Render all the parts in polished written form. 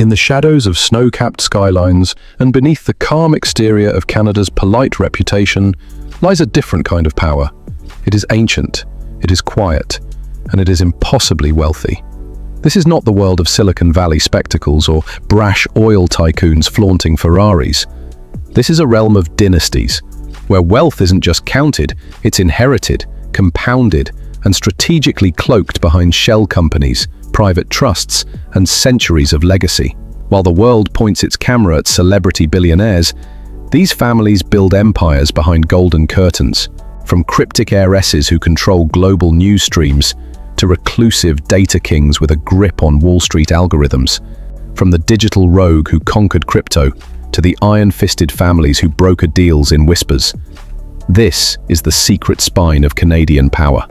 In the shadows of snow-capped skylines and beneath the calm exterior of Canada's polite reputation lies a different kind of power. It is ancient, it is quiet, and it is impossibly wealthy. This is not the world of Silicon Valley spectacles or brash oil tycoons flaunting Ferraris. This is a realm of dynasties, where wealth isn't just counted, it's inherited, compounded, and strategically cloaked behind shell companies, private trusts, and centuries of legacy. While the world points its camera at celebrity billionaires, these families build empires behind golden curtains, from cryptic heiresses who control global news streams to reclusive data kings with a grip on Wall Street algorithms, from the digital rogue who conquered crypto to the iron-fisted families who broker deals in whispers. This is the secret spine of Canadian power.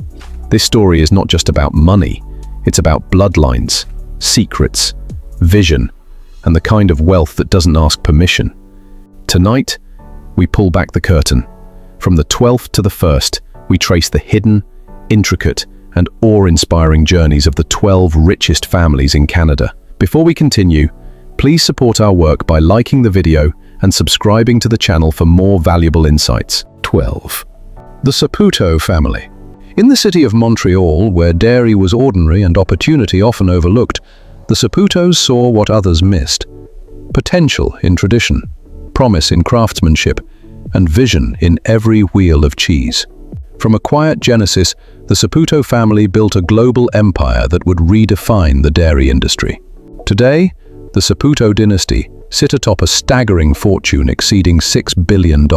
This story is not just about money, it's about bloodlines, secrets, vision, and the kind of wealth that doesn't ask permission. Tonight, we pull back the curtain. From the 12th to the 1st, we trace the hidden, intricate, and awe-inspiring journeys of the 12 richest families in Canada. Before we continue, please support our work by liking the video and subscribing to the channel for more valuable insights. 12. The Saputo family. In the city of Montreal, where dairy was ordinary and opportunity often overlooked, the Saputos saw what others missed. Potential in tradition, promise in craftsmanship, and vision in every wheel of cheese. From a quiet genesis, the Saputo family built a global empire that would redefine the dairy industry. Today, the Saputo dynasty sit atop a staggering fortune exceeding $6 billion,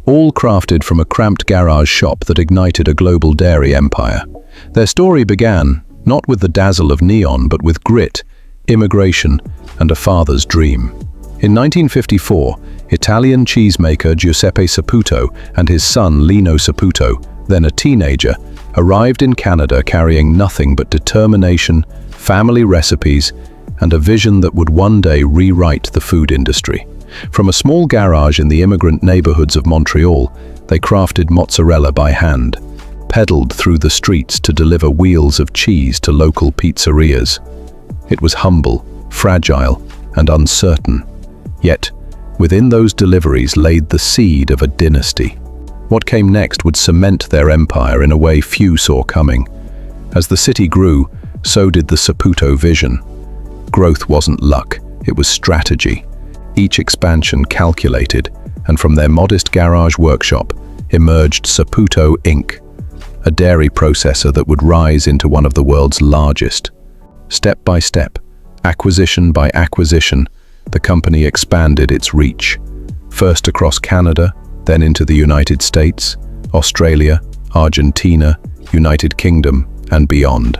all crafted from a cramped garage shop that ignited a global dairy empire. Their story began not with the dazzle of neon, but with grit, immigration, and a father's dream. In 1954, Italian cheesemaker Giuseppe Saputo and his son Lino Saputo, then a teenager, arrived in Canada carrying nothing but determination, family recipes, and a vision that would one day rewrite the food industry. From a small garage in the immigrant neighborhoods of Montreal, they crafted mozzarella by hand, pedaled through the streets to deliver wheels of cheese to local pizzerias. It was humble, fragile, and uncertain. Yet, within those deliveries laid the seed of a dynasty. What came next would cement their empire in a way few saw coming. As the city grew, so did the Saputo vision. Growth wasn't luck, it was strategy. Each expansion calculated, and from their modest garage workshop emerged Saputo Inc., a dairy processor that would rise into one of the world's largest. Step by step, acquisition by acquisition, the company expanded its reach, first across Canada, then into the United States, Australia, Argentina, United Kingdom, and beyond.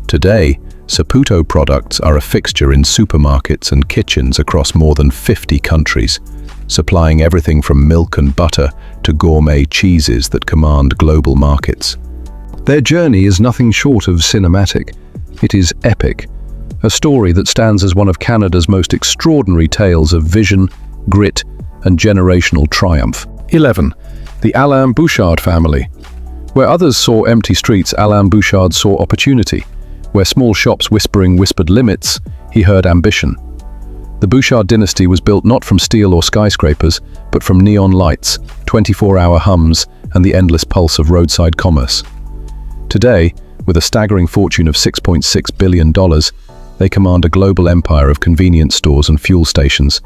Today, Saputo products are a fixture in supermarkets and kitchens across more than 50 countries, supplying everything from milk and butter to gourmet cheeses that command global markets. Their journey is nothing short of cinematic. It is epic, a story that stands as one of Canada's most extraordinary tales of vision, grit, and generational triumph. 11. The Alain Bouchard family. Where others saw empty streets, Alain Bouchard saw opportunity. Where small shops whispered limits, he heard ambition. The Bouchard dynasty was built not from steel or skyscrapers, but from neon lights, 24-hour hums, and the endless pulse of roadside commerce. Today, with a staggering fortune of $6.6 billion, they command a global empire of convenience stores and fuel stations,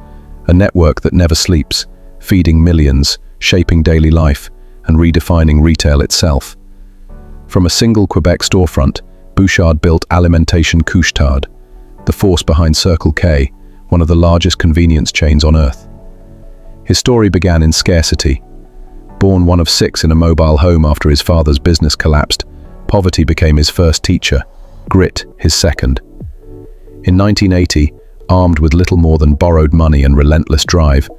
a network that never sleeps, feeding millions, shaping daily life, and redefining retail itself. From a single Quebec storefront, Bouchard built Alimentation Couche-Tard, the force behind Circle K, one of the largest convenience chains on earth. His story began in scarcity. Born one of 6 in a mobile home after his father's business collapsed, poverty became his first teacher, grit his second. In 1980, armed with little more than borrowed money and relentless drive,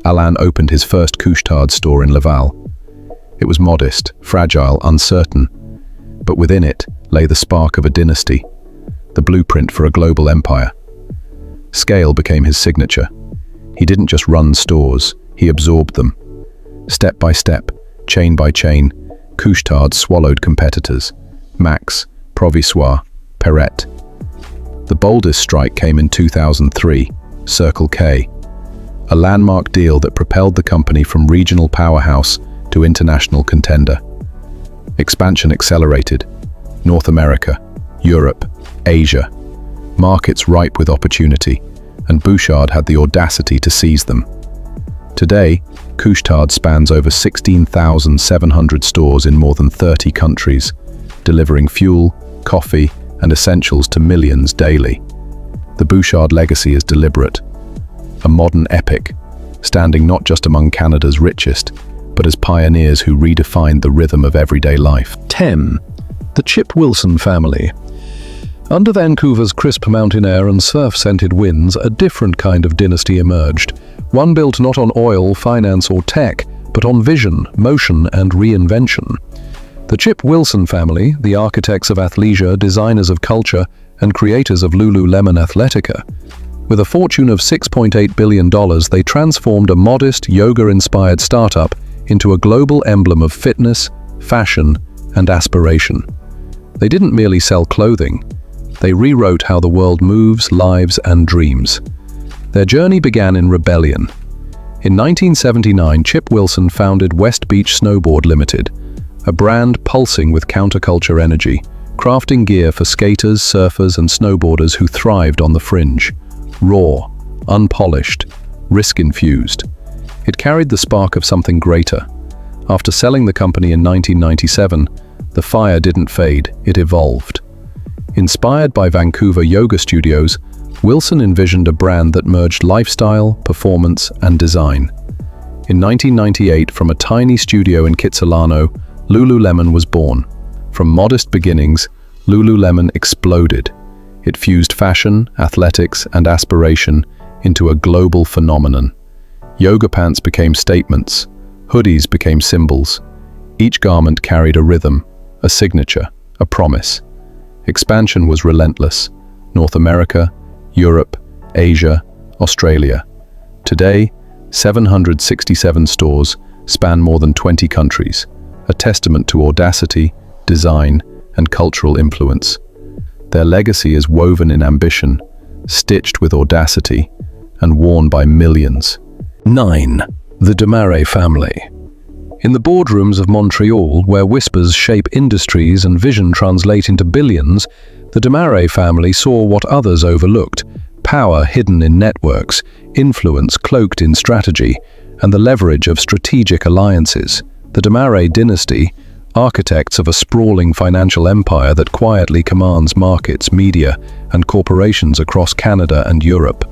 Alain opened his first Couche-Tard store in Laval. It was modest, fragile, uncertain, but within it lay the spark of a dynasty, the blueprint for a global empire. Scale became his signature. He didn't just run stores, he absorbed them. Step by step, chain by chain, Couche-Tard swallowed competitors, Max, Provisoire, Perrette. The boldest strike came in 2003, Circle K, a landmark deal that propelled the company from regional powerhouse to international contender. Expansion accelerated. North America, Europe, Asia, markets ripe with opportunity, and Bouchard had the audacity to seize them. Today, Couche-Tard spans over 16,700 stores in more than 30 countries, delivering fuel, coffee, and essentials to millions daily. The Bouchard legacy is deliberate, a modern epic, standing not just among Canada's richest, but as pioneers who redefined the rhythm of everyday life. 10. The Chip Wilson family. Under Vancouver's crisp mountain air and surf-scented winds, a different kind of dynasty emerged, one built not on oil, finance, or tech, but on vision, motion, and reinvention. The Chip Wilson family, the architects of athleisure, designers of culture, and creators of Lululemon Athletica. With a fortune of $6.8 billion, they transformed a modest, yoga-inspired startup into a global emblem of fitness, fashion, and aspiration. They didn't merely sell clothing. They rewrote how the world moves, lives, and dreams. Their journey began in rebellion. In 1979, Chip Wilson founded West Beach Snowboard Limited, a brand pulsing with counterculture energy, crafting gear for skaters, surfers, and snowboarders who thrived on the fringe. Raw, unpolished, risk-infused. It carried the spark of something greater. After selling the company in 1997, the fire didn't fade, it evolved. Inspired by Vancouver yoga studios, Wilson envisioned a brand that merged lifestyle, performance, and design. In 1998, from a tiny studio in Kitsilano, Lululemon was born. From modest beginnings, Lululemon exploded. It fused fashion, athletics, and aspiration into a global phenomenon. Yoga pants became statements. Hoodies became symbols. Each garment carried a rhythm, a signature, a promise. Expansion was relentless. North America, Europe, Asia, Australia. Today, 767 stores span more than 20 countries, a testament to audacity, design, and cultural influence. Their legacy is woven in ambition, stitched with audacity, and worn by millions. 9. The Desmarais family. In the boardrooms of Montreal, where whispers shape industries and vision translate into billions, the Desmarais family saw what others overlooked: power hidden in networks, influence cloaked in strategy, and the leverage of strategic alliances. The Desmarais dynasty, architects of a sprawling financial empire that quietly commands markets, media, and corporations across Canada and Europe.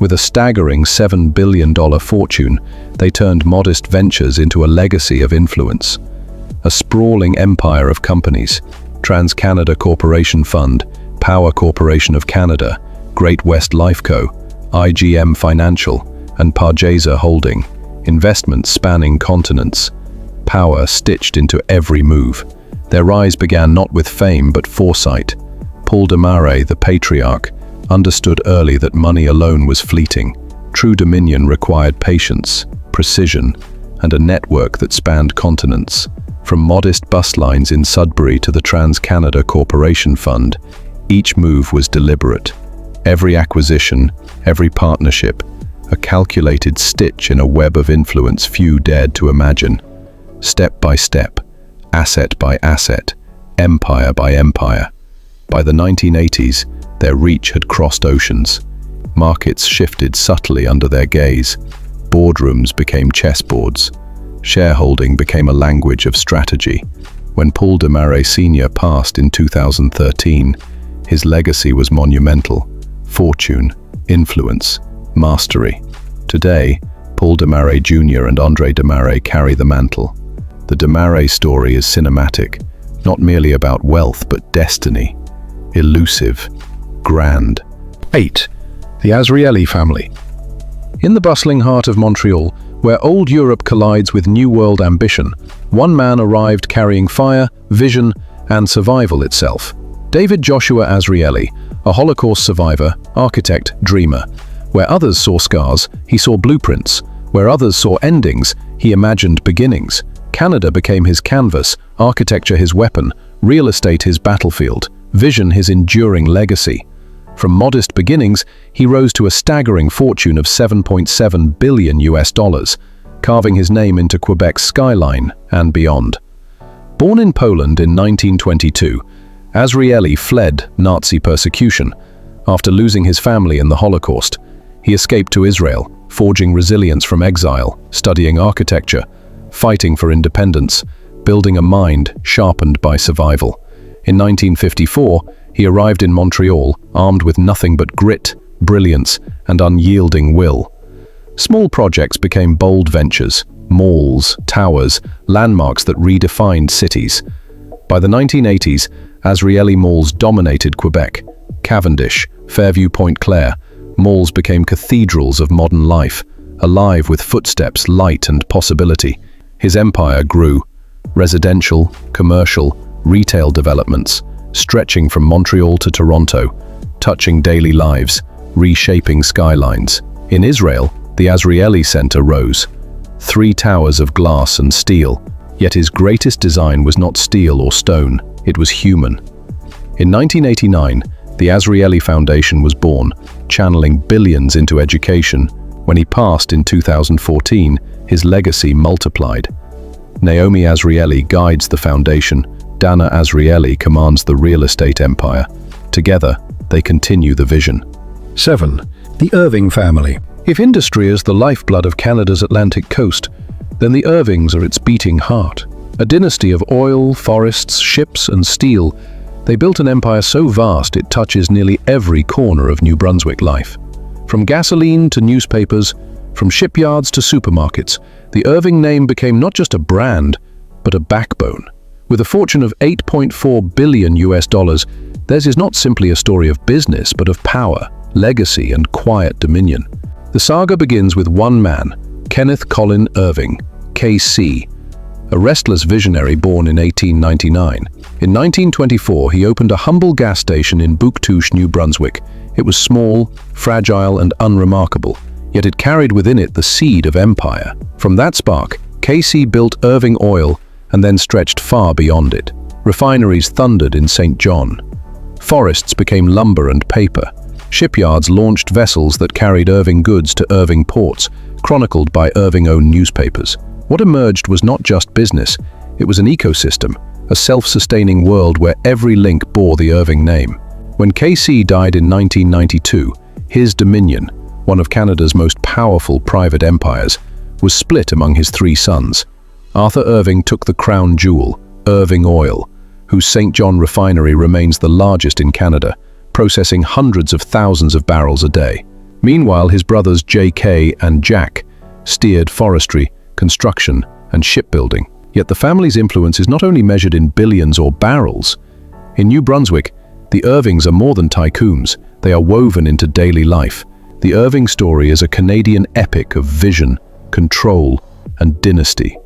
With a staggering $7 billion fortune, they turned modest ventures into a legacy of influence. A sprawling empire of companies: Trans-Canada Corporation Fund, Power Corporation of Canada, Great West Lifeco, IGM Financial, and Pargesa Holding, investments spanning continents. Power stitched into every move. Their rise began not with fame but foresight. Paul Desmarais, the patriarch, understood early that money alone was fleeting. True dominion required patience, precision, and a network that spanned continents. From modest bus lines in Sudbury to the Trans-Canada Corporation Fund, each move was deliberate. Every acquisition, every partnership, a calculated stitch in a web of influence few dared to imagine. Step by step, asset by asset, empire by empire. By the 1980s, their reach had crossed oceans. Markets shifted subtly under their gaze. Boardrooms became chessboards. Shareholding became a language of strategy. When Paul Desmarais Sr. passed in 2013, his legacy was monumental: fortune, influence, mastery. Today, Paul Desmarais Jr. and Andre Desmarais carry the mantle. The Desmarais story is cinematic, not merely about wealth but destiny. Elusive, grand. 8. The Azrieli family. In the bustling heart of Montreal, where old Europe collides with New World ambition, one man arrived carrying fire, vision, and survival itself. David Joshua Azrieli, a Holocaust survivor, architect, dreamer. Where others saw scars, he saw blueprints. Where others saw endings, he imagined beginnings. Canada became his canvas, architecture his weapon, real estate his battlefield, vision his enduring legacy. From modest beginnings, he rose to a staggering fortune of $7.7 billion, carving his name into Quebec's skyline and beyond. Born in Poland in 1922, Azrieli fled Nazi persecution. After losing his family in the Holocaust, he escaped to Israel, forging resilience from exile, studying architecture, fighting for independence, building a mind sharpened by survival. In 1954, he arrived in Montreal, armed with nothing but grit, brilliance, and unyielding will. Small projects became bold ventures, malls, towers, landmarks that redefined cities. By the 1980s, Azrieli malls dominated Quebec. Cavendish, Fairview Pointe Claire, malls became cathedrals of modern life, alive with footsteps, light, and possibility. His empire grew. Residential, commercial, retail developments, stretching from Montreal to Toronto, touching daily lives, reshaping skylines. In Israel, the Azrieli Center rose. 3 towers of glass and steel, yet his greatest design was not steel or stone, it was human. In 1989, the Azrieli Foundation was born, channeling billions into education. When he passed in 2014, his legacy multiplied. Naomi Azrieli guides the foundation. Dana Azrieli commands the real estate empire. Together, they continue the vision. 7. The Irving family. If industry is the lifeblood of Canada's Atlantic coast, then the Irvings are its beating heart. A dynasty of oil, forests, ships, and steel, they built an empire so vast it touches nearly every corner of New Brunswick life. From gasoline to newspapers, from shipyards to supermarkets, the Irving name became not just a brand, but a backbone. With a fortune of $8.4 billion, theirs is not simply a story of business, but of power, legacy, and quiet dominion. The saga begins with one man, Kenneth Colin Irving, KC, a restless visionary born in 1899. In 1924, he opened a humble gas station in Bouctouche, New Brunswick. It was small, fragile, and unremarkable, yet it carried within it the seed of empire. From that spark, KC built Irving Oil and then stretched far beyond it. Refineries thundered in St. John. Forests became lumber and paper. Shipyards launched vessels that carried Irving goods to Irving ports, chronicled by Irving-owned newspapers. What emerged was not just business, it was an ecosystem, a self-sustaining world where every link bore the Irving name. When KC died in 1992, his dominion, one of Canada's most powerful private empires, was split among his 3 sons. Arthur Irving took the crown jewel, Irving Oil, whose St. John refinery remains the largest in Canada, processing hundreds of thousands of barrels a day. Meanwhile, his brothers J.K. and Jack steered forestry, construction, and shipbuilding. Yet the family's influence is not only measured in billions or barrels. In New Brunswick, the Irvings are more than tycoons, they are woven into daily life. The Irving story is a Canadian epic of vision, control, and dynasty.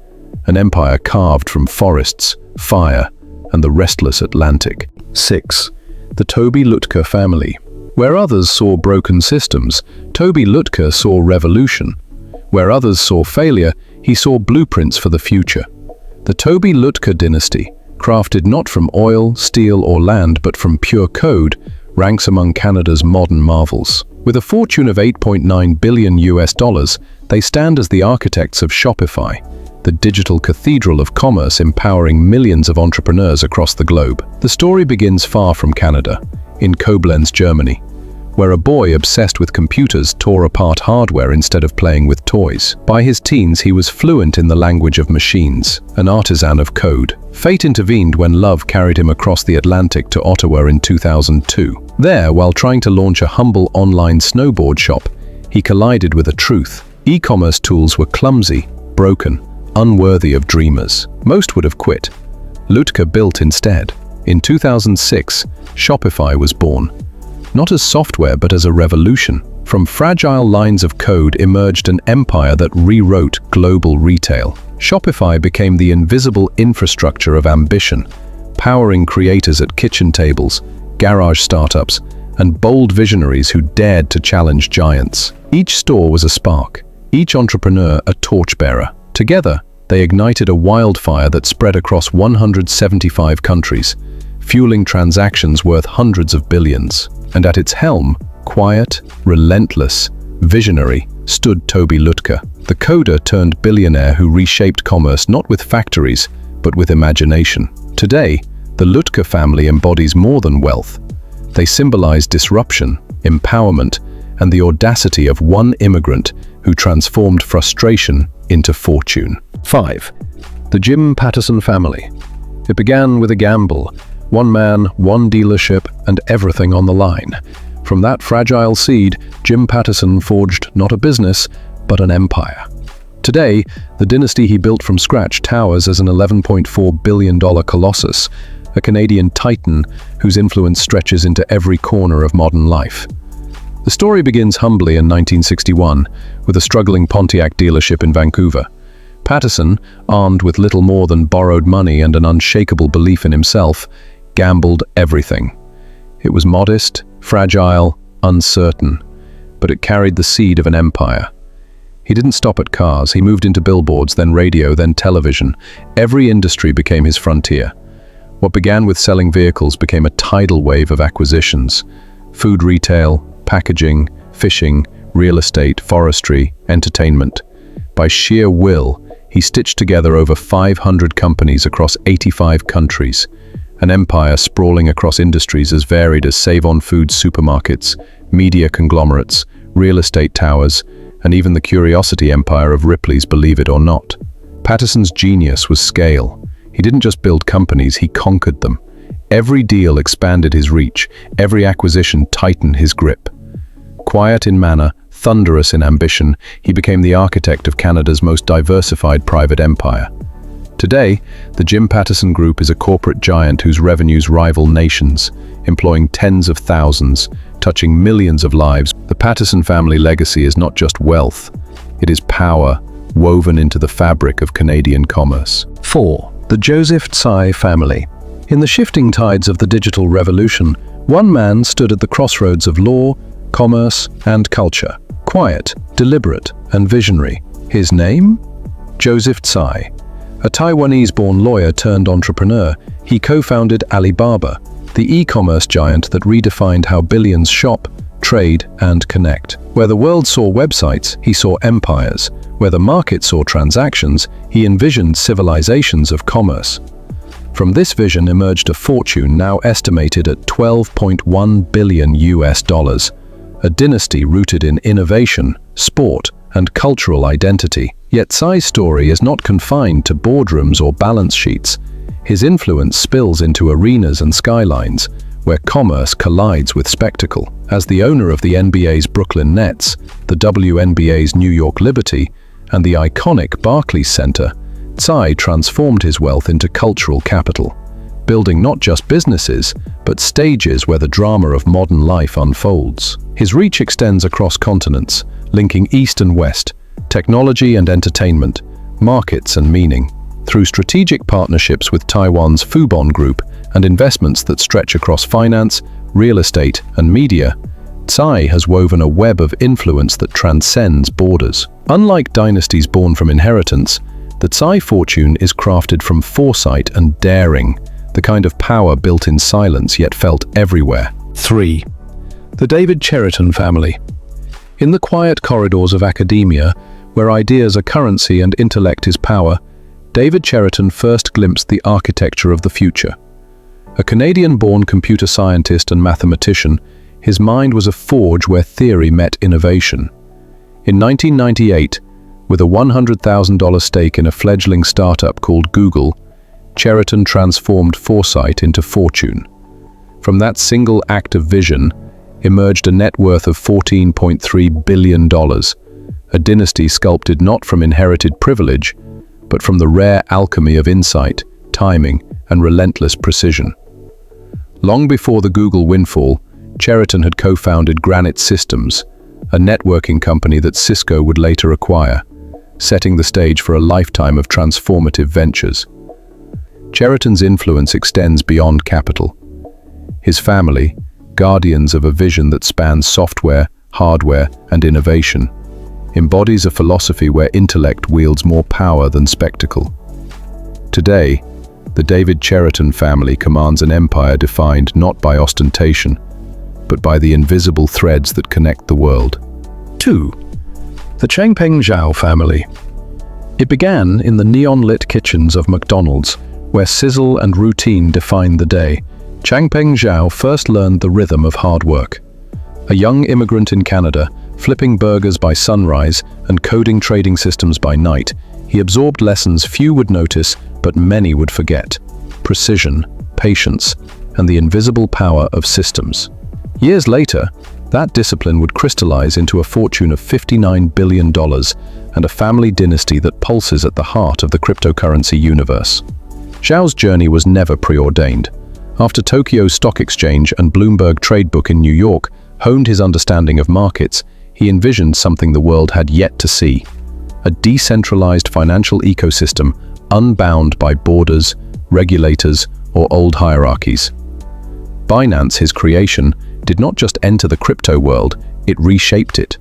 An empire carved from forests, fire, and the restless Atlantic. 6. The Toby Lutke family. Where others saw broken systems, Toby Lutke saw revolution. Where others saw failure, he saw blueprints for the future. The Toby Lutke dynasty, crafted not from oil, steel, or land, but from pure code, ranks among Canada's modern marvels. With a fortune of $8.9 billion, they stand as the architects of Shopify, the digital cathedral of commerce empowering millions of entrepreneurs across the globe. The story begins far from Canada, in Koblenz, Germany, where a boy obsessed with computers tore apart hardware instead of playing with toys. By his teens, he was fluent in the language of machines, an artisan of code. Fate intervened when love carried him across the Atlantic to Ottawa in 2002. There, while trying to launch a humble online snowboard shop, he collided with a truth. E-commerce tools were clumsy, broken, unworthy of dreamers. Most would have quit. Lutke built instead. In 2006, Shopify was born. Not as software, but as a revolution. From fragile lines of code emerged an empire that rewrote global retail. Shopify became the invisible infrastructure of ambition, powering creators at kitchen tables, garage startups, and bold visionaries who dared to challenge giants. Each store was a spark, each entrepreneur a torchbearer. Together, they ignited a wildfire that spread across 175 countries, fueling transactions worth hundreds of billions. And at its helm, quiet, relentless, visionary, stood Toby Lutke, the coder turned billionaire who reshaped commerce not with factories, but with imagination. Today, the Lutke family embodies more than wealth. They symbolize disruption, empowerment, and the audacity of one immigrant who transformed frustration into fortune. 5. The Jim Pattison family. It began with a gamble. One man, one dealership, and everything on the line. From that fragile seed, Jim Pattison forged not a business, but an empire. Today, the dynasty he built from scratch towers as an $11.4 billion colossus, a Canadian titan whose influence stretches into every corner of modern life. The story begins humbly in 1961, with a struggling Pontiac dealership in Vancouver. Pattison, armed with little more than borrowed money and an unshakable belief in himself, gambled everything. It was modest, fragile, uncertain, but it carried the seed of an empire. He didn't stop at cars. He moved into billboards, then radio, then television. Every industry became his frontier. What began with selling vehicles became a tidal wave of acquisitions. Food retail, packaging, fishing, real estate, forestry, entertainment. By sheer will, he stitched together over 500 companies across 85 countries. An empire sprawling across industries as varied as Save-On-Foods supermarkets, media conglomerates, real estate towers, and even the curiosity empire of Ripley's Believe It or Not. Pattison's genius was scale. He didn't just build companies, he conquered them. Every deal expanded his reach, every acquisition tightened his grip. Quiet in manner, thunderous in ambition, he became the architect of Canada's most diversified private empire. Today, the Jim Pattison Group is a corporate giant whose revenues rival nations, employing tens of thousands, touching millions of lives. The Pattison family legacy is not just wealth, it is power, woven into the fabric of Canadian commerce. 4. The Joseph Tsai family. In the shifting tides of the digital revolution, one man stood at the crossroads of law, commerce, and culture. Quiet, deliberate, and visionary. His name? Joseph Tsai. A Taiwanese-born lawyer turned entrepreneur, he co-founded Alibaba, the e-commerce giant that redefined how billions shop, trade, and connect. Where the world saw websites, he saw empires. Where the market saw transactions, he envisioned civilizations of commerce. From this vision emerged a fortune now estimated at $12.1 billion US, a dynasty rooted in innovation, sport, and cultural identity. Yet Tsai's story is not confined to boardrooms or balance sheets. His influence spills into arenas and skylines, where commerce collides with spectacle. As the owner of the NBA's Brooklyn Nets, the WNBA's New York Liberty, and the iconic Barclays Center, Tsai transformed his wealth into cultural capital, building not just businesses, but stages where the drama of modern life unfolds. His reach extends across continents, linking East and West, technology and entertainment, markets and meaning. Through strategic partnerships with Taiwan's Fubon Group and investments that stretch across finance, real estate, and media, Tsai has woven a web of influence that transcends borders. Unlike dynasties born from inheritance, the Tsai fortune is crafted from foresight and daring, the kind of power built in silence yet felt everywhere. 3. The David Cheriton family. In the quiet corridors of academia, where ideas are currency and intellect is power, David Cheriton first glimpsed the architecture of the future. A Canadian-born computer scientist and mathematician, his mind was a forge where theory met innovation. In 1998, with a $100,000 stake in a fledgling startup called Google, Cheriton transformed foresight into fortune. From that single act of vision emerged a net worth of $14.3 billion, a dynasty sculpted not from inherited privilege, but from the rare alchemy of insight, timing, and relentless precision. Long before the Google windfall, Cheriton had co-founded Granite Systems, a networking company that Cisco would later acquire, setting the stage for a lifetime of transformative ventures. Cheriton's influence extends beyond capital. His family, guardians of a vision that spans software, hardware, and innovation, embodies a philosophy where intellect wields more power than spectacle. Today, the David Cheriton family commands an empire defined not by ostentation, but by the invisible threads that connect the world. 2. The Changpeng Zhao family. It began in the neon-lit kitchens of McDonald's, where sizzle and routine defined the day. Changpeng Zhao first learned the rhythm of hard work. A young immigrant in Canada, flipping burgers by sunrise and coding trading systems by night, he absorbed lessons few would notice but many would forget: precision, patience, and the invisible power of systems. Years later, that discipline would crystallize into a fortune of $59 billion and a family dynasty that pulses at the heart of the cryptocurrency universe. Zhao's journey was never preordained. After Tokyo Stock Exchange and Bloomberg Tradebook in New York honed his understanding of markets, he envisioned something the world had yet to see: a decentralized financial ecosystem unbound by borders, regulators, or old hierarchies. Binance, his creation, did not just enter the crypto world, it reshaped it.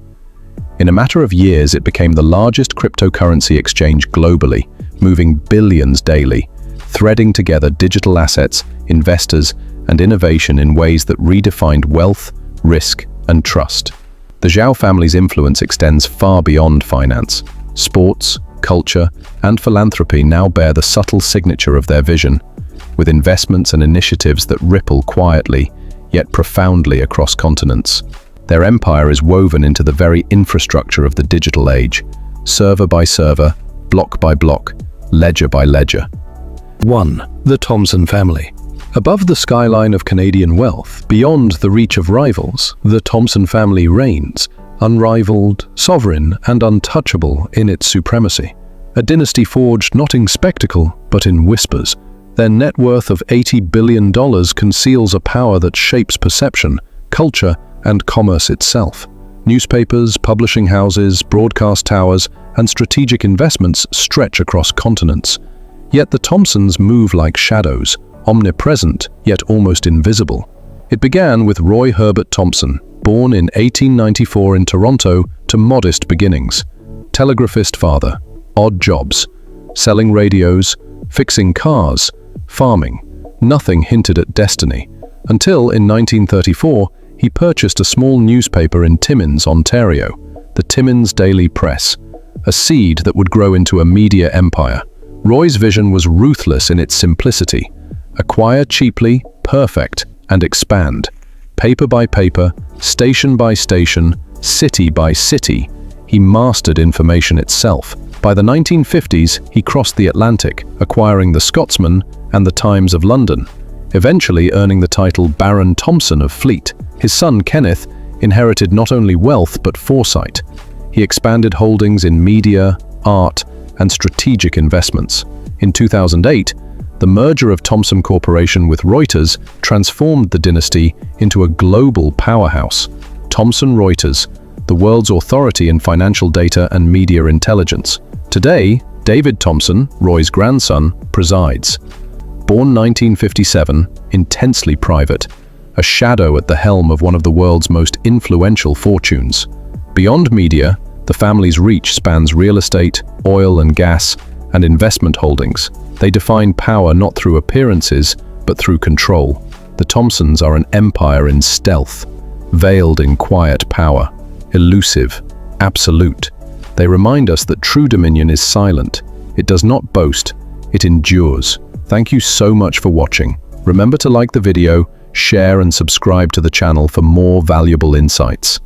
In a matter of years, it became the largest cryptocurrency exchange globally, moving billions daily, threading together digital assets, investors, and innovation in ways that redefined wealth, risk, and trust. The Zhao family's influence extends far beyond finance. Sports, culture, and philanthropy now bear the subtle signature of their vision, with investments and initiatives that ripple quietly, yet profoundly across continents. Their empire is woven into the very infrastructure of the digital age, server by server, block by block, ledger by ledger. 1. The Thomson family. Above the skyline of Canadian wealth, beyond the reach of rivals, the Thomson family reigns, unrivaled, sovereign, and untouchable in its supremacy. A dynasty forged not in spectacle, but in whispers. Their net worth of $80 billion conceals a power that shapes perception, culture, and commerce itself. Newspapers, publishing houses, broadcast towers, and strategic investments stretch across continents. Yet the Thomsons move like shadows, omnipresent yet almost invisible. It began with Roy Herbert Thomson, born in 1894 in Toronto to modest beginnings. Telegraphist father, odd jobs, selling radios, fixing cars, farming. Nothing hinted at destiny, until in 1934 he purchased a small newspaper in Timmins, Ontario, the Timmins Daily Press, a seed that would grow into a media empire. Roy's vision was ruthless in its simplicity: acquire cheaply, perfect, and expand. Paper by paper, station by station, city by city, he mastered information itself. By the 1950s, he crossed the Atlantic, acquiring the Scotsman and the Times of London, eventually earning the title Baron Thomson of Fleet. His son Kenneth inherited not only wealth but foresight. He expanded holdings in media, art, and strategic investments. In 2008, the merger of Thomson Corporation with Reuters transformed the dynasty into a global powerhouse. Thomson Reuters, the world's authority in financial data and media intelligence. Today, David Thomson, Roy's grandson, presides. Born 1957, intensely private, a shadow at the helm of one of the world's most influential fortunes. Beyond media, the family's reach spans real estate, oil and gas, and investment holdings. They define power not through appearances, but through control. The Thomsons are an empire in stealth, veiled in quiet power, elusive, absolute. They remind us that true dominion is silent. It does not boast, it endures. Thank you so much for watching. Remember to like the video, share and subscribe to the channel for more valuable insights.